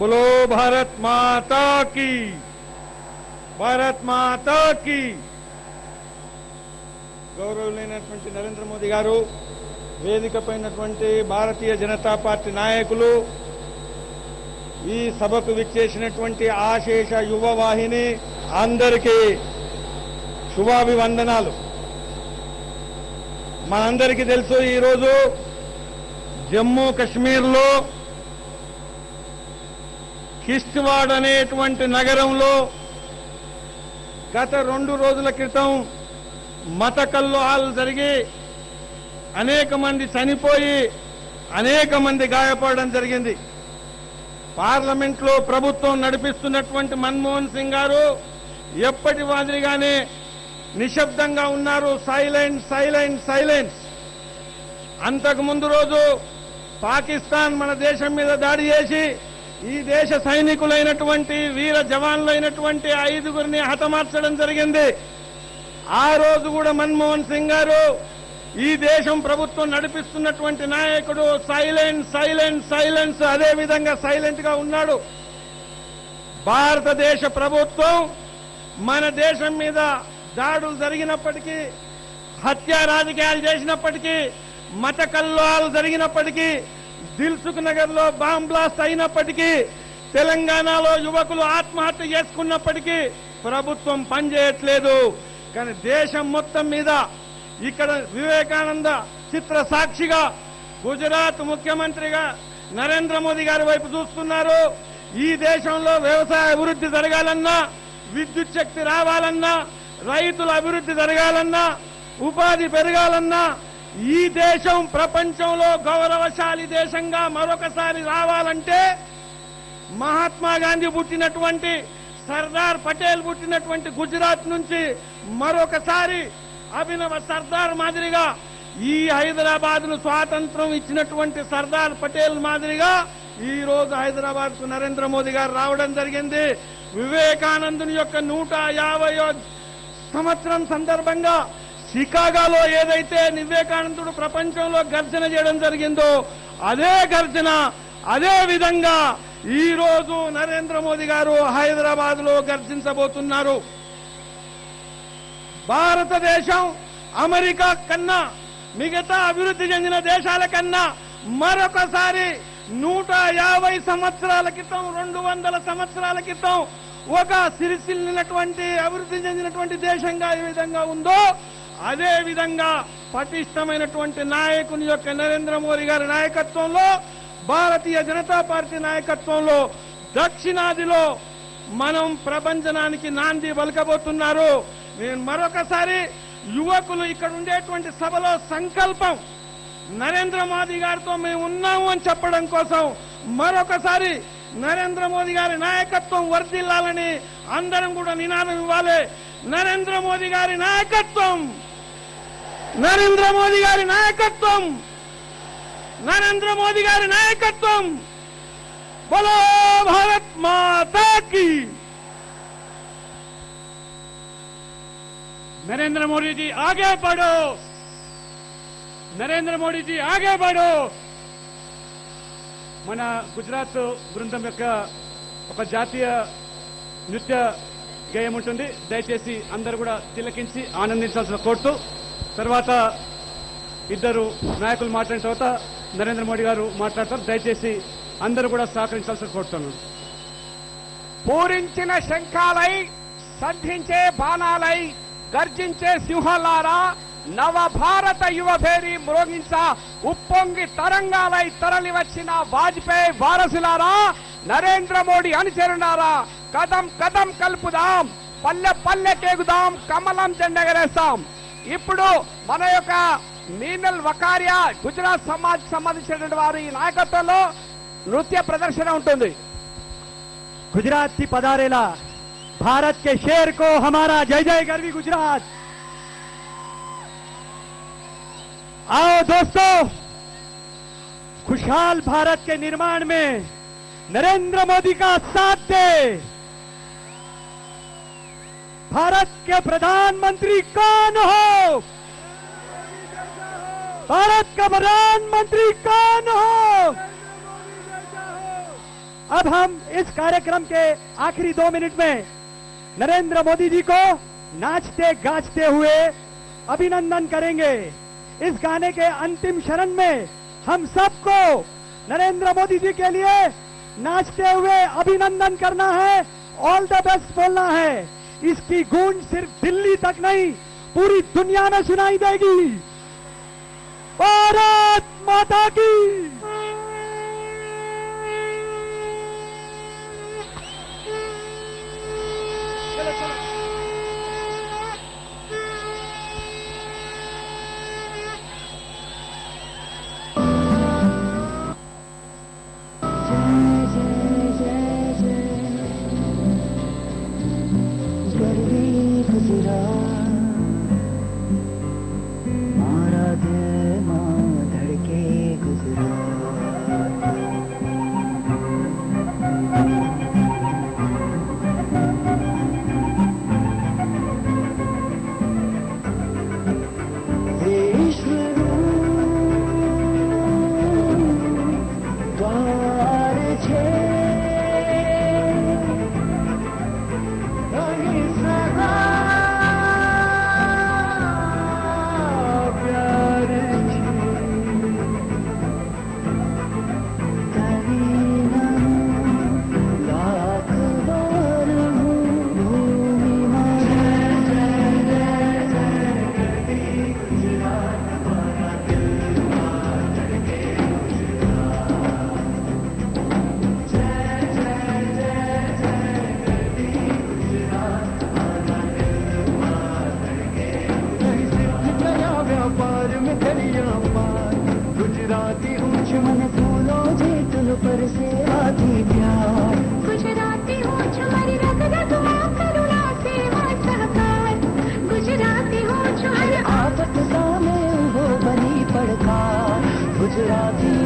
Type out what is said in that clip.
बोलो भारत माता की, भारत माता की। గౌరవనీయులైనటువంటి నరేంద్ర మోదీ గారు, వేదికపైనటువంటి భారతీయ జనతా పార్టీ నాయకులు, ఈ సభకు విచ్చేసినటువంటి ఆశేష యువ వాహిని అందరికీ శుభాభివందనాలు। మనందరికీ తెలుసు, ఈరోజు జమ్మూ కశ్మీర్లో కిష్త్వాడ్ అనేటువంటి నగరంలో గత 2 రోజుల క్రితం మత కల్లోహాలు జరిగి అనేక మంది చనిపోయి అనేక మంది గాయపడడం జరిగింది। పార్లమెంట్లో ప్రభుత్వం నడిపిస్తున్నటువంటి మన్మోహన్ సింగ్ గారు ఎప్పటి మాదిరిగానే నిశ్శబ్దంగా ఉన్నారు। Silent silent silence. అంతకు ముందు రోజు పాకిస్తాన్ మన దేశం మీద దాడి చేసి ఈ దేశ సైనికులైనటువంటి వీర జవాన్లైనటువంటి 5గురిని హతమార్చడం జరిగింది। ఆ రోజు కూడా మన్మోహన్ సింగ్ గారు, ఈ దేశం ప్రభుత్వం నడిపిస్తున్నటువంటి నాయకుడు సైలెంట్ సైలెంట్ సైలెన్స్, అదే విధంగా సైలెంట్ గా ఉన్నాడు। భారతదేశ ప్రభుత్వం మన దేశం మీద దాడులు జరిగినప్పటికీ, హత్యా రాజకీయాలు చేసినప్పటికీ, మత కల్లోహాలు జరిగినప్పటికీ, దిల్సుఖ్ నగర్ లో బాంబ్ బ్లాస్ట్ అయినప్పటికీ, తెలంగాణలో యువకులు ఆత్మహత్య చేసుకున్నప్పటికీ ప్రభుత్వం పనిచేయట్లేదు। కానీ దేశం మొత్తం మీద ఇక్కడ వివేకానంద చిత్ర సాక్షిగా గుజరాత్ ముఖ్యమంత్రిగా నరేంద్ర మోదీ గారి వైపు చూస్తున్నారు। ఈ దేశంలో వ్యవసాయ అభివృద్ధి జరగాలన్నా, విద్యుత్ శక్తి రావాలన్నా, రైతుల అభివృద్ధి జరగాలన్నా, ఉపాధి పెరగాలన్నా, ఈ దేశం ప్రపంచంలో గౌరవశాలి దేశంగా మరొకసారి రావాలంటే మహాత్మా గాంధీ పుట్టినటువంటి, సర్దార్ పటేల్ పుట్టినటువంటి గుజరాత్ నుంచి మరొకసారి అభినవ సర్దార్ మాదిరిగా, ఈ హైదరాబాద్ ను స్వాతంత్రం ఇచ్చినటువంటి సర్దార్ పటేల్ మాదిరిగా ఈ రోజు హైదరాబాద్ కు నరేంద్ర మోదీ గారు రావడం జరిగింది। వివేకానందుని యొక్క 150వ సంవత్సరం సందర్భంగా షికాగోలో ఏదైతే వివేకానందుడు ప్రపంచంలో గర్జన చేయడం జరిగిందో, అదే గర్జన, అదే విధంగా ఈ రోజు నరేంద్ర మోదీ గారు హైదరాబాద్ లో గర్జించబోతున్నారు। భారతదేశం అమెరికా కన్నా, మిగతా అభివృద్ధి చెందిన దేశాల కన్నా మరొకసారి 150 సంవత్సరాల క్రితం, 200 సంవత్సరాల క్రితం ఒక సిరిసిల్లినటువంటి అభివృద్ధి చెందినటువంటి దేశంగా ఏ విధంగా ఉందో, అదే విధంగా పటిష్టమైనటువంటి నాయకుని యొక్క నరేంద్ర మోదీ గారి నాయకత్వంలో, భారతీయ జనతా పార్టీ నాయకత్వంలో దక్షిణాదిలో మనం ప్రభంజనానికి నాంది పలకబోతున్నారు। నేను మరొకసారి యువకులు ఇక్కడ ఉండేటువంటి సభలో సంకల్పం, నరేంద్ర మోదీ గారితో మేము ఉన్నాము అని చెప్పడం కోసం మరొకసారి నరేంద్ర మోదీ గారి నాయకత్వం వర్ధిల్లాలని అందరం కూడా నినాదం ఇవ్వాలి। నరేంద్ర మోదీ గారి నాయకత్వం, నరేంద్ర మోదీ గారి నాయకత్వం, నరేంద్ర మోదీ గారి నాయకత్వం। బోలో భారత్ మాతా కీ। नरेंद्र मोदी जी आगे बढ़ो, नरेंद्र मोदी जी आगे बढ़ो। మన గుజరాత్ బృందం యొక్క ఒక జాతీయ నృత్య గేయం ఉంటుంది, దయచేసి అందరూ కూడా తిలకించి ఆనందించాల్సిన కోరుతూ, తర్వాత ఇద్దరు నాయకులు మాట్లాడిన తర్వాత నరేంద్ర మోడీ గారు మాట్లాడతారు। దయచేసి అందరూ కూడా సహకరించాల్సిన కోరుతున్నాను। పూరించిన శంఖాలై, సంధించే బాణాలై, గర్జించే సింహాలారా, నవ భారత యువభేరి మ్రోగించ ఉప్పొంగి తరంగాలై తరలి వచ్చిన వాజ్పేయి వారసులారా, నరేంద్ర మోడీ అనుచరులారా, కదం కదం కలుపుదాం, పల్లె పల్లె కేగుదాం, కమలం జెండెగరేస్తాం। ఇప్పుడు మన యొక్క మీనల్ వకారియా గుజరాత్ సమాజ్ సంబంధించినటువంటి వారి నాయకత్వంలో నృత్య ప్రదర్శన ఉంటుంది। गुजरात की पधारेला, भारत के शेर को हमारा जय जय गर्वी गुजरात। आओ दोस्तों, खुशहाल भारत के निर्माण में नरेंद्र मोदी का साथ दे। भारत के प्रधानमंत्री कौन हो? भारत का प्रधानमंत्री कौन हो? अब हम इस कार्यक्रम के आखिरी 2 मिनट में नरेंद्र मोदी जी को नाचते गाजते हुए अभिनंदन करेंगे। इस गाने के अंतिम चरण में हम सबको नरेंद्र मोदी जी के लिए नाचते हुए अभिनंदन करना है, ऑल द बेस्ट बोलना है। इसकी गूंज सिर्फ दिल्ली तक नहीं, पूरी दुनिया में सुनाई देगी। भारत माता की। गुजराती ऊंच मन फूलो जे तुल पर से आती प्यार गुजराती ऊंच मरी रग रग मां करुणा सेवा सहकार गुजराती ऊंच हर आफत सामे वो बनी पड़कार गुजराती